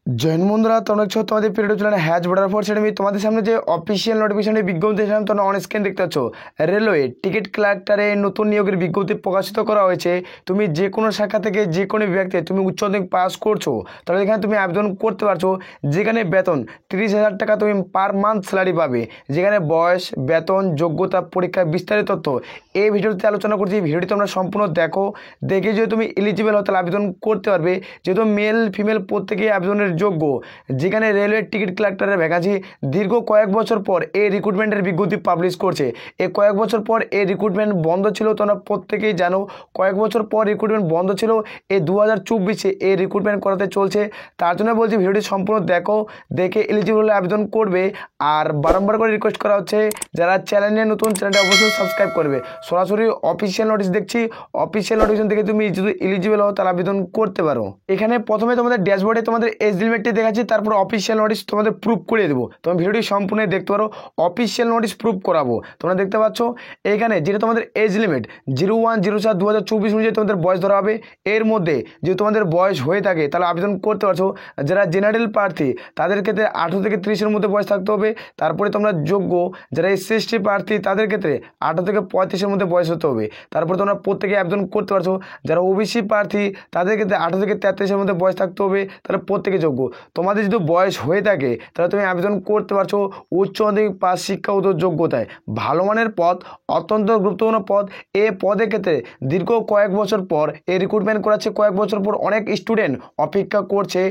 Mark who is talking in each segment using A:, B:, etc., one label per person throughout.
A: জৈন বন্ধুরা তোমরা হচ্ছে তোমাদের period channel has border force academy. তোমাদের সামনে যে অফিসিয়াল নোটিফিকেশনের বিজ্ঞপ্তি দিয়েছিলাম তোমরা অন স্ক্রিন দেখতে পাচ্ছ। রেলওয়ে টিকিট ক্লার্কারে নতুন নিয়োগের বিজ্ঞপ্তি প্রকাশিত করা হয়েছে। তুমি যে কোনো শাখা থেকে যে কোনো বিভাগ থেকে তুমি উচ্চ মাধ্যমিক পাস করছো তাহলে এখানে তুমি আবেদন করতে পারছো, যেখানে বেতন 30,000 টাকা তুমি পার মান্থ স্যালারি পাবে, যেখানে বয়স, বেতন, যোগ্যতা, পরীক্ষা বিস্তারিত তথ্য এই ভিডিওতে আলোচনা করছি। ভিডিওটি তোমরা সম্পূর্ণ দেখো, দেখে যদি তুমি এলিজিবল হও তাহলে আবেদন করতে পারবে, যেহেতু মেল ফিমেল প্রত্যেকেই আবেদনের যোগ্য। যেখানে রেলওয়ে টিকিট ক্লার্কারের ভ্যাকান্সি দীর্ঘ কয়েক বছর পর এই রিক্রুটমেন্টের বিজ্ঞপ্তি পাবলিশ করছে। এই কয়েক বছর পর এই রিক্রুটমেন্ট বন্ধ ছিল, তোমরা প্রত্যেকেই জানো কয়েক বছর পর রিক্রুটমেন্ট বন্ধ ছিল। এই 2024-এ এই রিক্রুটমেন্ট করাতে চলছে। তার জন্য বলছি ভিডিওটি সম্পূর্ণ দেখো, দেখে এলিজিবল হলে আবেদন করবে। আর বারংবার করে রিকোয়েস্ট করা হচ্ছে যারা চ্যানেলে নতুন চ্যানেলটা অবশ্যই সাবস্ক্রাইব করবে। সরাসরি অফিসিয়াল নোটিশ দেখছি, অফিসিয়াল নোটিফিকেশন থেকে তুমি যদি এলিজিবল হও তাহলে আবেদন করতে পারো। এখানে প্রথমে তোমাদের ড্যাশবোর্ডে তোমাদের এজ লিমিটটি দেখাচ্ছি, তারপর অফিসিয়াল নোটিশ তোমাদের প্রুফ করে দেবো। তোমরা ভিডিওটি সম্পূর্ণ দেখতে পারো, অফিসিয়াল নোটিশ প্রুফ করাবো। তোমরা দেখতে পাচ্ছ এখানে যেটা তোমাদের এজ লিমিট 01/04/2024 অনুযায়ী তোমাদের বয়স ধরা হবে। এর মধ্যে যদি তোমাদের বয়স হয়ে থাকে তাহলে আবেদন করতে পারছো। যারা জেনারেল প্রার্থী তাদের ক্ষেত্রে 18 থেকে 30-এর মধ্যে বয়স থাকতে হবে। তারপরে তোমরা যোগ্য যারা SC/ST প্রার্থী তাদের ক্ষেত্রে 18 থেকে 35-এর মধ্যে বয়স হতে হবে। তারপরে তোমরা প্রত্যেকে আবেদন করতে পারছো। যারা OBC প্রার্থী তাদের ক্ষেত্রে 18 থেকে 33-এর মধ্যে বয়স থাকতে হবে, তাহলে প্রত্যেকে যোগ্য। তোমাদের যদি বয়স হয়ে থাকে তাহলে তুমি আবেদন করতে পারছো উচ্চ মাধ্যমিক পাস শিক্ষাগত যোগ্যতায়। ভালো মানের পদ, অত্যন্ত গুরুত্বপূর্ণ পদ। এ পদের ক্ষেত্রে দীর্ঘ কয়েক বছর পর এই রিক্রুটমেন্ট করাচ্ছে, কয়েক বছর পর অনেক স্টুডেন্ট অপেক্ষা করছে।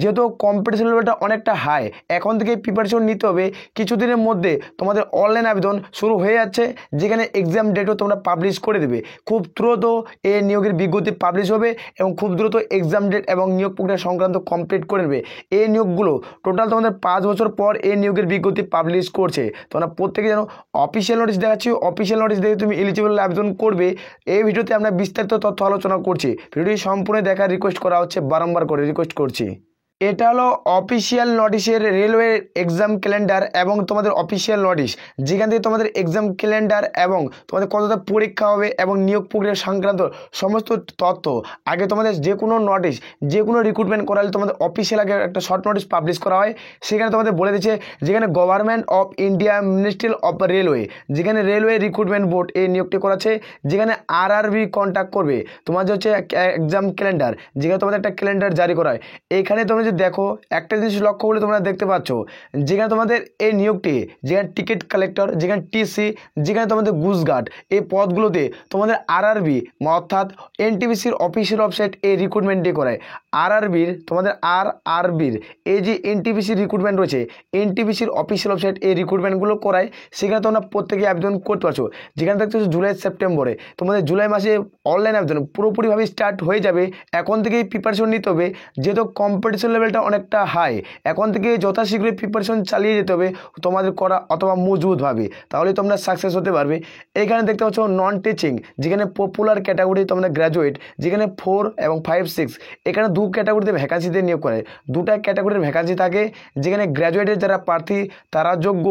A: যেহেতু কম্পিটিশন লেভেলটা অনেকটা হাই, এখন থেকে প্রিপারেশন নিতে হবে। কিছুদিনের মধ্যে তোমাদের অনলাইন আবেদন শুরু হয়ে যাচ্ছে, যেখানে এক্সাম ডেটও তোমরা পাবলিশ করে দেবে। খুব দ্রুত এই নিয়োগের বিজ্ঞপ্তি পাবলিশ হবে এবং খুব দ্রুত এক্সাম ডেট এবং নিয়োগ প্রক্রিয়া সংক্রান্ত কমপ্লিট করে নেবে। এই নিয়োগগুলো টোটাল তোমাদের 5 বছর পর এই নিয়োগের বিজ্ঞপ্তি পাবলিশ করছে। তোমরা প্রত্যেকে জানো অফিসিয়াল নোটিশ দেখাচ্ছি, অফিসিয়াল নোটিশ দেখে তুমি এলিজিবল আবেদন করবে। এই ভিডিওতে আমরা বিস্তারিত তথ্য আলোচনা করছি। ভিডিওটি সম্পূর্ণ দেখার রিকোয়েস্ট করা হচ্ছে, বারংবার করে রিকোয়েস্ট করছি। এটা হলো অফিসিয়াল নোটিশের রেলওয়ে এক্সাম ক্যালেন্ডার এবং তোমাদের অফিসিয়াল নোটিশ, যেখান থেকে তোমাদের এক্সাম ক্যালেন্ডার এবং তোমাদের কতটা পরীক্ষা হবে এবং নিয়োগ প্রক্রিয়া সংক্রান্ত সমস্ত তথ্য। আগে তোমাদের যে কোনো নোটিশ, যে কোনো রিক্রুটমেন্ট করালে তোমাদের অফিসিয়াল আগে একটা শর্ট নোটিশ পাবলিশ করা হয়। সেখানে তোমাদের বলে দিচ্ছে যেখানে government of India ministry of railway, যেখানে রেলওয়ে রিক্রুটমেন্ট বোর্ড এই নিয়োগটি করাচ্ছে, যেখানে RRB কন্ট্যাক্ট করবে তোমার যে হচ্ছে এক্সাম ক্যালেন্ডার, যেখানে তোমাদের একটা ক্যালেন্ডার জারি করা হয়। এইখানে তোমরা দেখো একটা জিনিস লক্ষ্য করলে তোমরা দেখতে পাচ্ছ যেখানে তোমাদের এই নিয়োগটি, যেখানে টিকিট কালেক্টর, যেখানে TC, যেখানে তোমাদের গুজগার্ড, এই পদগুলোতে তোমাদের RRB অর্থাৎ NTPCর অফিসিয়াল ওয়েবসাইট এই রিক্রুটমেন্টটি করায়। তোমাদের RRBর এই যে NTPC রিক্রুটমেন্ট রয়েছে, NTPCর অফিসিয়াল ওয়েবসাইট এই রিক্রুটমেন্টগুলো করায়। সেখানে তোমরা প্রত্যেকে আবেদন করতে পারছো। যেখানে দেখতে পাচ্ছ জুলাই সেপ্টেম্বরে তোমাদের জুলাই মাসে অনলাইন আবেদন পুরোপুরিভাবে স্টার্ট হয়ে যাবে। এখন থেকেই প্রিপারেশন নিতে হবে, যেহেতু কম্পিটিশন লেভেলটা অনেকটা হাই। এখন থেকে যথাশীঘ্রই প্রিপারেশন চালিয়ে যেতে হবে তোমাদের করা, অথবা মজবুতভাবে, তাহলে তোমরা সাকসেস হতে পারবে। এখানে দেখতে পাচ্ছ নন টিচিং, যেখানে পপুলার ক্যাটাগরি তোমরা গ্র্যাজুয়েট, যেখানে 4 এবং 5, 6 এখানে 2 ক্যাটাগরিতে ভ্যাকান্সিতে নিয়োগ করে। 2টা ক্যাটাগরির ভ্যাকান্সি থাকে, যেখানে গ্র্যাজুয়েটের যারা প্রার্থী তারা যোগ্য,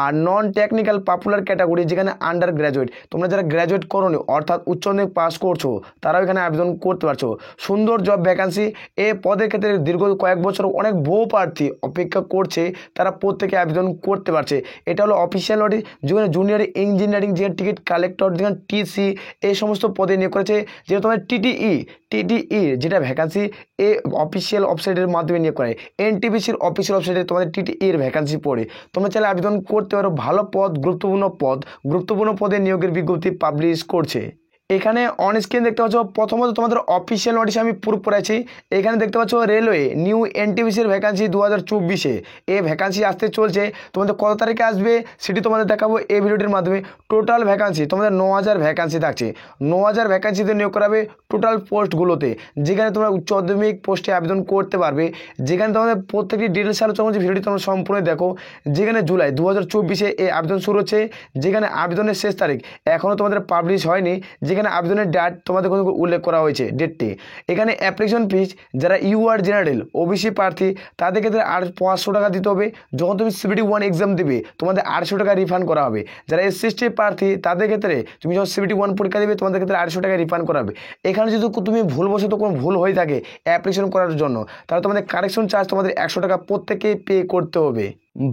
A: আর নন টেকনিক্যাল পপুলার ক্যাটাগরি যেখানে আন্ডার গ্র্যাজুয়েট, তোমরা যারা গ্র্যাজুয়েট করোনি অর্থাৎ উচ্চ মাধ্যমিক পাস করছো তারাও এখানে আবেদন করতে পারছো। সুন্দর জব ভ্যাকান্সি। এই পদের ক্ষেত্রে দীর্ঘ কয়েক বছর অনেক বহু প্রার্থী অপেক্ষা করছে, তারা প্রত্যেকে আবেদন করতে পারছে। এটা হলো অফিসিয়াল নোটিশ, যেখানে জুনিয়র ইঞ্জিনিয়ারিং, যেখানে টিকিট কালেক্টর, যেখানে TC এই সমস্ত পদে নিয়োগ করেছে। যেটা তোমার TTE যেটা ভ্যাকান্সি এই অফিসিয়াল ওয়েবসাইটের মাধ্যমে নিয়োগ করে। NTPCর অফিসিয়াল ওয়েবসাইটে তোমাদের TTE এর ভ্যাকান্সি পড়ে, তোমরা চাইলে আবেদন করতে পারো। ভালো পদ, গুরুত্বপূর্ণ পদে নিয়োগের বিজ্ঞপ্তি পাবলিশ করছে। এখানে অন স্ক্রিন দেখতে পাচ্ছ প্রথমত তোমাদের অফিসিয়াল নোটিশ আমি প্রুফ করেছি। এখানে দেখতে পাচ্ছ রেলওয়ে নিউ NTPCর ভ্যাকান্সি 2024-এ এই ভ্যাকান্সি আসতে চলছে। তোমাদের কত তারিখে আসবে সেটি তোমাদের দেখাবো এই ভিডিওটির মাধ্যমে। টোটাল ভ্যাকান্সি তোমাদের 9,000 ভ্যাকান্সি থাকছে। 9,000 ভ্যাকান্সিতে নিয়োগ করাবে টোটাল পোস্টগুলোতে, যেখানে তোমরা উচ্চ মাধ্যমিক পোস্টে আবেদন করতে পারবে। যেখানে তোমাদের প্রত্যেকটি ডিটেলস আলোচনা করছি, ভিডিওটি তোমরা সম্পূর্ণ দেখো। যেখানে জুলাই 2024-এ এই আবেদন শুরু হচ্ছে, যেখানে আবেদনের শেষ তারিখ এখনও তোমাদের পাবলিশ হয়নি। যেখানে এখানে আবেদনের ডেট তোমাদের কোনো উল্লেখ করা হয়েছে ডেটটি। এখানে অ্যাপ্লিকেশন ফিস যারা ইউআর জেনারেল ওবিসি প্রার্থী তাদের ক্ষেত্রে 500 টাকা দিতে হবে। যখন তুমি CBT 1 এক্সাম দেবে তোমাদের 800 টাকা রিফান্ড করা হবে। যারা SC/ST প্রার্থী তাদের ক্ষেত্রে তুমি যখন CBT 1 পরীক্ষা দেবে তোমাদের ক্ষেত্রে 800 টাকা রিফান্ড করা হবে। এখানে যদি তুমি ভুলবশত কোনো ভুল হয়ে থাকে অ্যাপ্লিকেশন করার জন্য তাহলে তোমাদের কারেকশন চার্জ তোমাদের 100 টাকা প্রত্যেকেই পে করতে হবে।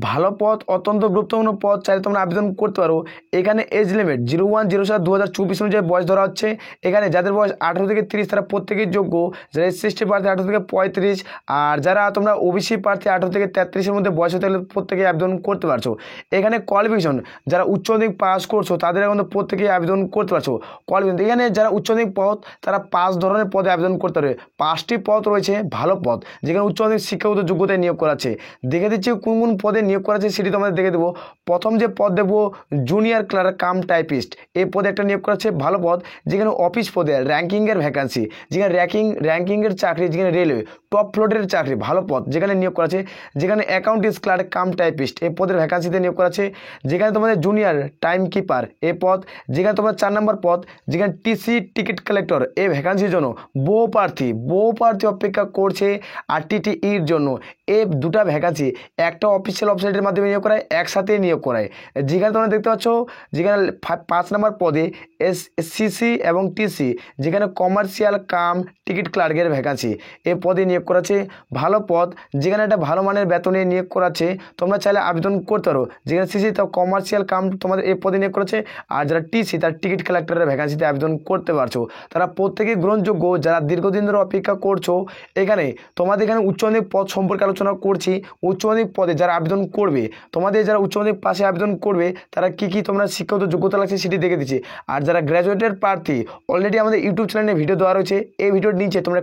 A: ভালো পদ, অত্যন্ত গুরুত্বপূর্ণ পদ, চাইলে তোমরা আবেদন করতে পারো। এখানে এজ লিমিট 01/07/2024 অনুযায়ী বয়স ধরা হচ্ছে। এখানে যাদের বয়স 18 থেকে 30 তারা প্রত্যেকেই যোগ্য। যারা SC/ST প্রার্থী 18 থেকে 35, আর যারা তোমরা ওবিসি প্রার্থী 18 থেকে 33-এর মধ্যে বয়স হতে গেলে প্রত্যেকেই আবেদন করতে পারছো। এখানে কোয়ালিফিকেশন যারা উচ্চ মাধ্যমিক পাস করছো তাদের কিন্তু প্রত্যেকেই আবেদন করতে পারছো। কোয়ালিফিকেশন এখানে যারা উচ্চ মাধ্যমিক পদ তারা 5 ধরনের পদে আবেদন করতে পারবে। 5টি পদ রয়েছে ভালো পদ, যেখানে উচ্চ মাধ্যমিক শিক্ষাগত যোগ্যতায় নিয়োগ করা আছে। দেখে দিচ্ছি কোন কোন পদে নিয়োগ করা আছে সেটি তোমাদের দেখে দেবো। প্রথম যে পদ দেবো জুনিয়র ক্লার্ক কাম টাইপিস্ট, এই পদে একটা নিয়োগ করা আছে ভালো পদ, যেখানে অফিস পদে র্যাঙ্কিংয়ের ভ্যাকান্সি, যেখানে র্যাঙ্কিংয়ের চাকরি, যেখানে রেলওয়ে টপ ফ্লোরের চাকরি, ভালো পদ যেখানে নিয়োগ করা আছে। যেখানে অ্যাকাউন্টেন্ট ক্লার্ক কাম টাইপিস্ট এই পদের ভ্যাকান্সিতে নিয়োগ করা আছে। যেখানে তোমাদের জুনিয়র টাইম কিপার এই পদ, যেখানে তোমার 4 নম্বর পদ যেখানে TC টিকিট কালেক্টর এই ভ্যাকান্সির জন্য বহু প্রার্থী অপেক্ষা করছে। আর TTEর জন্য এই দুটা ভ্যাকান্সি একটা অফিসিয়াল ওয়েবসাইটের মাধ্যমে নিয়োগ করায়, একসাথে নিয়োগ করায়। যেখানে তোমরা দেখতে পাচ্ছ যেখানে 5 নম্বর পদে SCC এবং TC যেখানে কমার্শিয়াল কাম টিকিট ক্লার্কের ভ্যাকান্সি এই পদে নিয়োগ করাছে ভালো পদ, যেখানে একটা ভালো মানের বেতনে নিয়োগ করাচ্ছে। তোমরা চাইলে আবেদন করতে পারো। যেখানে CC তাও কমার্শিয়াল কাম তোমাদের এই পদে নিয়োগ করেছে, আর যারা TC তার টিকিট কালেক্টরের ভ্যাকান্সিতে আবেদন করতে পারছো। তারা প্রত্যেকে গ্রহণযোগ্য। যারা দীর্ঘদিন ধরে অপেক্ষা করছো, এখানে তোমাদের এখানে উচ্চ মাধ্যমিক পদ সম্পর্কে আলোচনা করছি। উচ্চ মাধ্যমিক পদে যারা আবেদন করবে, তোমাদের যারা উচ্চ মাধ্যমিক পাশে আবেদন করবে তারা কি তোমরা শিক্ষাগত যোগ্যতা লাগছে সেটি দেখে দিচ্ছি। আর যারা গ্র্যাজুয়েটের প্রার্থী অলরেডি আমাদের ইউটিউব চ্যানেলে ভিডিও দেওয়া রয়েছে। এই ভিডিওর নিচে তোমরা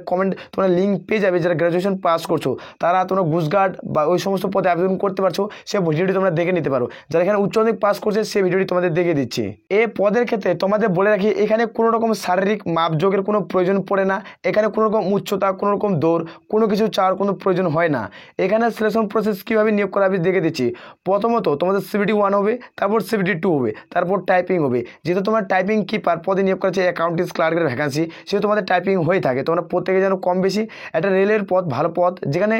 A: লিঙ্ক পেয়ে যাবে। যারা গ্র্যাজুয়েশন পাস করছো তারা তোমরা গুজগার্ড বা ওই সমস্ত পদে আবেদন করতে পারছো, সে ভিডিওটি তোমরা দেখে নিতে পারো। যারা এখানে উচ্চ মাধ্যমিক পাস করছে সেই ভিডিওটি তোমাদের দেখে দিচ্ছি। এই পদের ক্ষেত্রে তোমাদের বলে রাখি, এখানে কোনো রকম শারীরিক মাপযোগের কোনো প্রয়োজন পড়ে না। এখানে কোনো রকম উচ্চতা, কোনো রকম দৌড়, কোনো কিছু চাওয়ার কোনো প্রয়োজন হয় না। এখানে সিলেকশন প্রসেস কীভাবে নিয়োগ করা হবে দেখে দিচ্ছি। প্রথমত তোমাদের CBT 1 হবে, তারপর CBT 2 হবে, তারপর টাইপিং হবে। যেহেতু তোমার টাইপিং কিপার পদে নিয়োগ করেছে অ্যাকাউন্টেন্ট ক্লার্কের ভ্যাকান্সি, সেহেতু তোমাদের টাইপিং হয়ে থাকে। তোমরা প্রত্যেকে যেন কম বেশি একটা রেলের পদ, ভালো পদ, যেখানে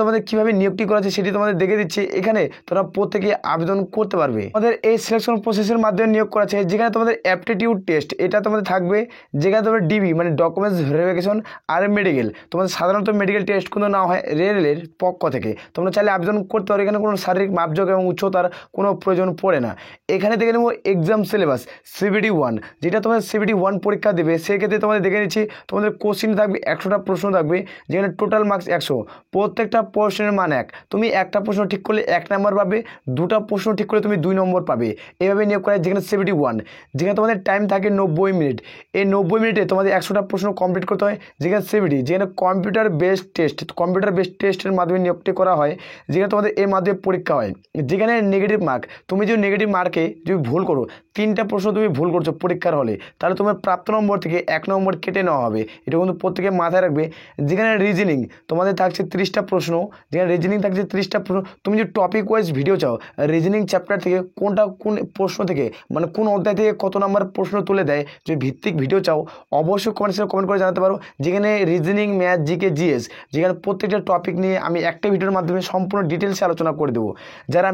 A: তোমাদের কীভাবে নিয়োগটি করা আছে সেটি তোমাদের দেখে দিচ্ছি। এখানে তোমরা প্রত্যেকে আবেদন করতে পারবে। তোমাদের এই সিলেকশন প্রসেসের মাধ্যমে নিয়োগ করা আছে। যেখানে তোমাদের অ্যাপটিটিউড টেস্ট এটা তোমাদের থাকবে, যেখানে তোমাদের DV মানে ডকুমেন্টস ভেরিফিকেশন আর মেডিকেল। তোমাদের সাধারণত মেডিকেল টেস্ট কোনো না হয় রেলের পক্ষ থেকে, তোমরা চাইলে আবেদন করতে পারো। এখানে কোনো শারীরিক মাপযোগ এবং উচ্চতার কোনো প্রয়োজন পড়ে না। এখানে দেখে নেব এক্সাম সিলেবাস CBT 1, যেটা তোমাদের CBT 1 পরীক্ষা দেবে সেক্ষেত্রে তোমাদের দেখে নিচ্ছি। তোমাদের কোশ্চিন থাকবে 100টা প্রশ্ন থাকবে, যেখানে টোটাল মার্কস 100। প্রত্যেকটা প্রশ্নের মান 1। তুমি একটা প্রশ্ন ঠিক করলে 1 নম্বর পাবে, দুটা প্রশ্ন ঠিক করলে তুমি 2 নম্বর পাবে। এভাবে নিয়োগ করা। যেখানে CBT 1 যেখানে তোমাদের টাইম থাকে 90 মিনিট। এই 90 মিনিটে তোমাদের 100টা প্রশ্ন কমপ্লিট করতে হয়। যেখানে CBT যেখানে কম্পিউটার বেসড টেস্টের মাধ্যমে নিয়োগটি করা হয়, যেখানে তোমাদের এর মাধ্যমে পরীক্ষা হয়। যেখানে নেগেটিভ মার্ক, তুমি যদি নেগেটিভ মার্কে যদি ভুল করো, 3টা প্রশ্ন তুমি ভুল করছো পরীক্ষার হলে, তাহলে তোমার প্রাপ্ত নম্বর থেকে 1 নম্বর কেটে নেওয়া হবে। এটা কিন্তু প্রত্যেকে মাথায় রাখবে। যেখানে রিজনিং তোমাদের থাকছে 30টা প্রশ্ন, যেখানে রিজনিং থাকছে 30টা প্রশ্ন। তুমি যদি টপিক ওয়াইজ ভিডিও চাও, রিজনিং চ্যাপ্টার থেকে কোন প্রশ্ন থেকে মানে কোন অধ্যায় থেকে কত নম্বর প্রশ্ন তুলে দেয়, যদি ভিত্তিক ভিডিও চাও অবশ্যই কমেন্ট করে জানাতে পারো। যেখানে রিজনিং, ম্যাথ, GK, GS যেখানে প্রত্যেকটা টপিক নিয়ে আমি একটা ভিডিওর মাধ্যমে সম্পূর্ণ ডিটেলসে আলোচনা করে দেবো। যারা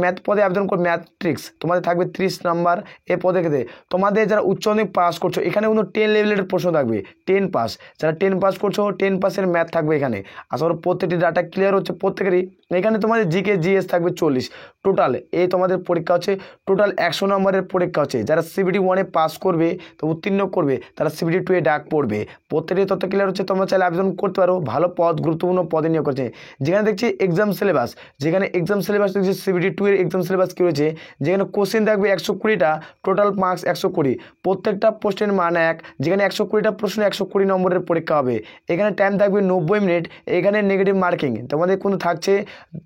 A: ম্যাথ পদে আবেদন করে ম্যাট্রিক্স তোমাদের থাকবে 30 নাম্বার। এ পদে ক্ষেত্রে তোমাদের যারা উচ্চ মাধ্যমিক পাস করছো, এখানে কিন্তু 10 লেভেলের প্রশ্ন থাকবে। 10 পাস, যারা 10 পাস করছো 10 পাসের ম্যাথ থাকবে এখানে। আসলে প্রত্যেকটি ডাটা ক্লিয়ার হচ্ছে প্রত্যেকেরই। এখানে তোমাদের GK, GS থাকবে 40। টোটাল এই তোমাদের পরীক্ষা হচ্ছে টোটাল 100 নম্বরের পরীক্ষা হচ্ছে। যারা CBT 1 পাস করবে তো উত্তীর্ণ করবে, তারা CBT 2 ডাক পড়বে। প্রত্যেকটি তথ্য ক্লিয়ার হচ্ছে। তোমরা চাইলে আবেদন করতে পারো। ভালো পদ, গুরুত্বপূর্ণ পদে নিয়োগ করছে। যেখানে দেখছি এক্সাম সিলেবাস, দেখছি CBT 2 এর এক্সাম সিলেবাস কী রয়েছে। যেখানে কোশ্চেন থাকবে 120টা, টোটাল মার্কস 120। প্রত্যেকটা প্রশ্নের মান 1। যেখানে 120টা প্রশ্ন 120 নম্বরের পরীক্ষা হবে। এখানে টাইম থাকবে 90 মিনিট। এখানে নেগেটিভ মার্কিং তোমাদের কিন্তু থাকছে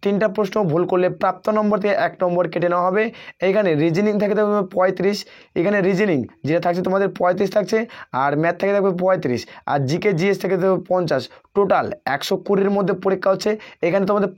A: 3টা প্রশ্ন ভুল করলে প্রাপ্ত নম্বর থেকে 1 নম্বর কেটে নেওয়া হবে। এখানে রিজনিং থাকে 35। এখানে রিজনিং যেটা থাকছে তোমাদের 35 থাকছে, আর ম্যাথ থেকে থাকবে 35, আর GK, GS থেকে থাকবে 50। টোটাল 120-এর মধ্যে পরীক্ষা হচ্ছে। এখানে তোমাদের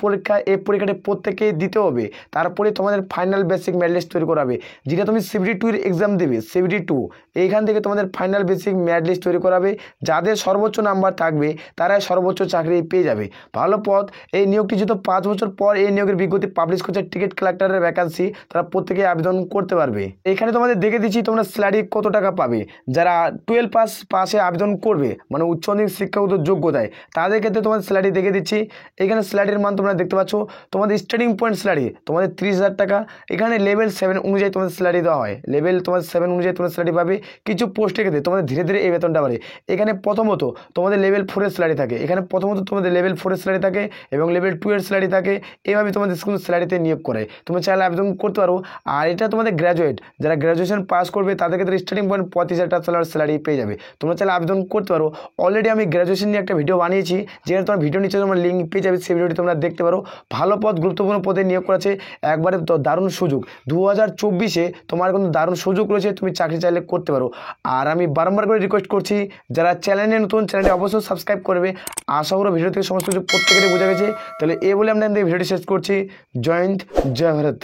A: এই পরীক্ষাটা প্রত্যেকেই দিতে হবে। তারপরে তোমাদের ফাইনাল বেসিক মেরিট লিস্ট তৈরি করা হবে। যেটি যেটা তুমি CBT 2 এর এক্সাম দেবে, CBT 2 এইখান থেকে তোমাদের ফাইনাল বেসিক মেরিট লিস্ট তৈরি করাবে। যাদের সর্বোচ্চ নাম্বার থাকবে তারাই সর্বোচ্চ চাকরি পেয়ে যাবে। ভালো পথ। এই নিয়োগটি যেহেতু 5 বছর পর এই নিয়োগের বিজ্ঞপ্তি পাবলিশ করছে টিকিট কালেক্টরের ভ্যাকান্সি, তারা প্রত্যেকে আবেদন করতে পারবে। এখানে তোমাদের দেখে দিচ্ছি তোমরা স্যালারি কত টাকা পাবে। যারা 12 পাসে আবেদন করবে মানে উচ্চ মাধ্যমিক শিক্ষাগত যোগ্যতায়, তাদের ক্ষেত্রে তোমাদের স্যালারি দেখে দিচ্ছি। এখানে স্যালারির মান তোমরা দেখতে পাচ্ছ। তোমাদের স্টার্টিং পয়েন্ট স্যালারি তোমাদের 30,000 টাকা। এখানে লেভেল 7 অনুযায়ী তোমাদের স্যালারি দেওয়া হয়। লেভেল তোমাদের 7 অনুযায়ী তোমাদের স্যালারি পাবে। কিছু পোস্টের ক্ষেত্রে তোমাদের ধীরে ধীরে এই বেতনটা বাড়ে। এখানে প্রথমত তোমাদের লেভেল 4 এর স্যালারি থাকে, এখানে প্রথমত তোমাদের লেভেল 4 এর স্যালারি থাকে এবং লেভেল 2 এর স্যালারি থাকে। এইভাবে তোমাদের স্কুল স্যালারিতে নিয়োগ করে, তুমি চাইলে আবেদন করতে পারো। আর এটা তোমাদের গ্র্যাজুয়েট, যারা গ্র্যাজুয়েশন পাস করবে তাদের ক্ষেত্রে স্টার্টিং পয়েন্ট 35,000 টাকা স্যালারি পেয়ে যাবে। তোমরা চাইলে আবেদন করতে পারো। অলরেডি আমি গ্র্যাজুয়েশন নিয়ে একটা ভিডিও বানিয়েছি, যেটা তোমার ভিডিও নিচে তোমার লিঙ্ক পেয়ে যাবে, সেই ভিডিওটি তোমরা দেখতে পারো। ভালো পদ, গুরুত্বপূর্ণ পদে নিয়োগ করেছে, একবারে দারুণ সুযোগ। 2024-এ তোমার কিন্তু দারুণ সুযোগ রয়েছে, তুমি চাকরি চাইলে করতে পারো। আর আমি বারংবার করে রিকোয়েস্ট করছি, যারা চ্যানেলে নতুন, চ্যানেলটি অবশ্যই সাবস্ক্রাইব করবে। আশা করি ভিডিও থেকে সমস্ত কিছু প্রত্যেকেরই বোঝা গেছে। তাহলে এই বলে আমরা ভিডিওটি শেষ করছি। জয় হিন্দ, জয় ভারত।